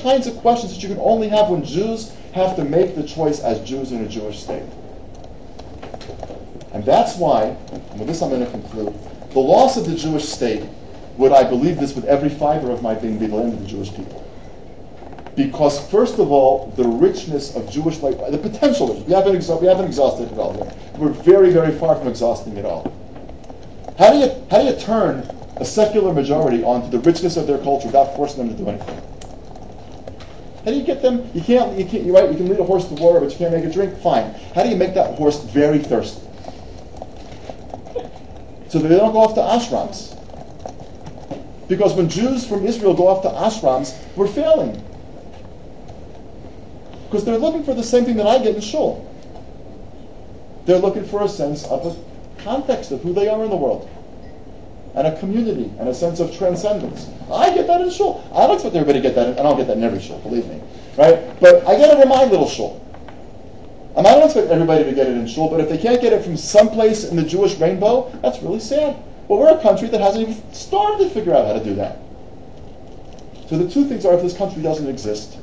kinds of questions that you can only have when Jews have to make the choice as Jews in a Jewish state. And that's why, and with this I'm going to conclude, the loss of the Jewish state would, I believe this with every fiber of my being, be the end of the Jewish people. Because, first of all, the richness of Jewish life, the potential, we haven't exhausted it all here. We're very, very far from exhausting it all. How do you turn a secular majority onto the richness of their culture without forcing them to do anything? How do you get them? You're right, you can lead a horse to water, but you can't make it drink? Fine. How do you make that horse very thirsty? So that they don't go off to ashrams. Because when Jews from Israel go off to ashrams, we're failing. Because they're looking for the same thing that I get in shul. They're looking for a sense of a context of who they are in the world. And a community, and a sense of transcendence. I get that in shul. I don't expect everybody to get that, and I don't get that in every shul, believe me. Right? But I get it in my little shul. And I don't expect everybody to get it in shul, but if they can't get it from someplace in the Jewish rainbow, that's really sad. Well, we're a country that hasn't even started to figure out how to do that. So the two things are, if this country doesn't exist,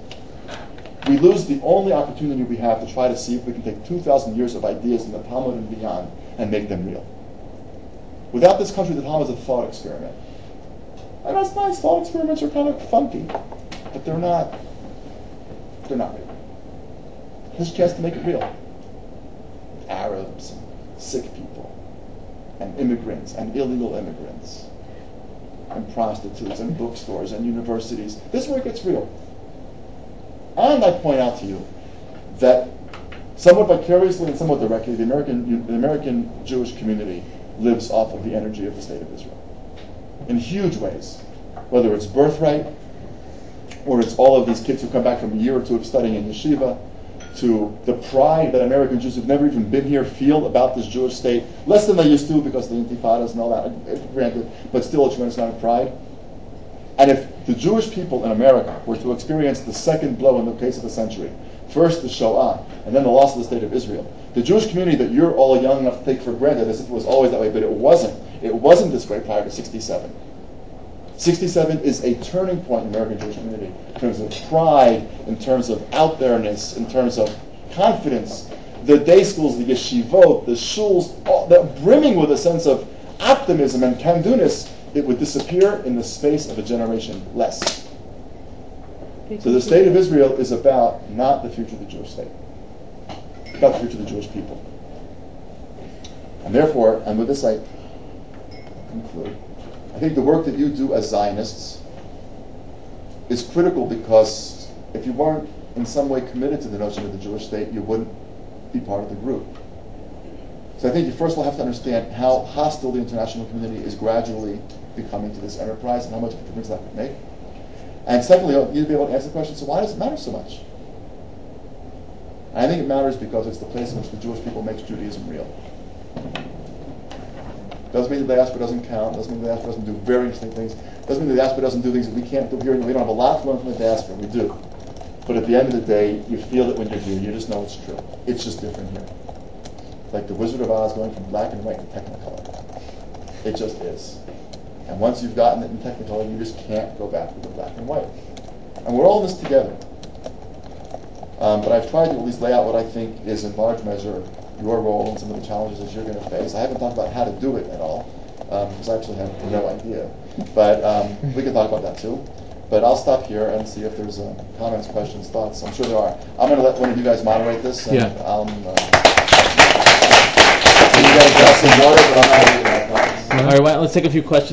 we lose the only opportunity we have to try to see if we can take 2,000 years of ideas in the Talmud and beyond and make them real. Without this country, the Talmud is a thought experiment. And that's nice. Thought experiments are kind of funky, but they're not real. There's a chance to make it real. Arabs, and sick people, and immigrants, and illegal immigrants, and prostitutes, and bookstores, and universities. This is where it gets real. And I point out to you that somewhat vicariously and somewhat directly, the American Jewish community lives off of the energy of the State of Israel in huge ways. Whether it's birthright, or it's all of these kids who come back from a year or two of studying in yeshiva, to the pride that American Jews who've never even been here feel about this Jewish state, less than they used to because of the intifadas and all that, granted, but still a tremendous amount of pride. And if the Jewish people in America were to experience the second blow in the case of the century, first the Shoah, and then the loss of the State of Israel, the Jewish community that you're all young enough to take for granted as if it was always that way, but it wasn't. It wasn't this way prior to 67. 67 is a turning point in the American Jewish community in terms of pride, in terms of out-there-ness, in terms of confidence. The day schools, the yeshivot, the shuls, they're brimming with a sense of optimism and can-do-ness. It would disappear in the space of a generation less. So the State of Israel is about not the future of the Jewish state. It's about the future of the Jewish people. And therefore, and with this I conclude, I think the work that you do as Zionists is critical because if you weren't in some way committed to the notion of the Jewish state, you wouldn't be part of the group. So I think you first of all have to understand how hostile the international community is gradually becoming to this enterprise and how much of a difference that could make. And secondly, you need to be able to answer the question, so why does it matter so much? And I think it matters because it's the place in which the Jewish people makes Judaism real. Doesn't mean the diaspora doesn't count, doesn't mean the diaspora doesn't do very interesting things, doesn't mean the diaspora doesn't do things that we can't do here, and we don't have a lot to learn from the diaspora, we do. But at the end of the day, you feel it when you're here, you just know it's true. It's just different here. Like the Wizard of Oz going from black and white to Technicolor. It just is. And once you've gotten it in Technicolor, you just can't go back to the black and white. And we're all in this together. But I've tried to at least lay out what I think is in large measure your role and some of the challenges that you're going to face. I haven't talked about how to do it at all, because I actually have no idea. But we can talk about that too. But I'll stop here and see if there's comments, questions, thoughts. I'm sure there are. I'm going to let one of you guys moderate this. And I'll, you guys got some water, but I'm not reading that. All right, well, let's take a few questions.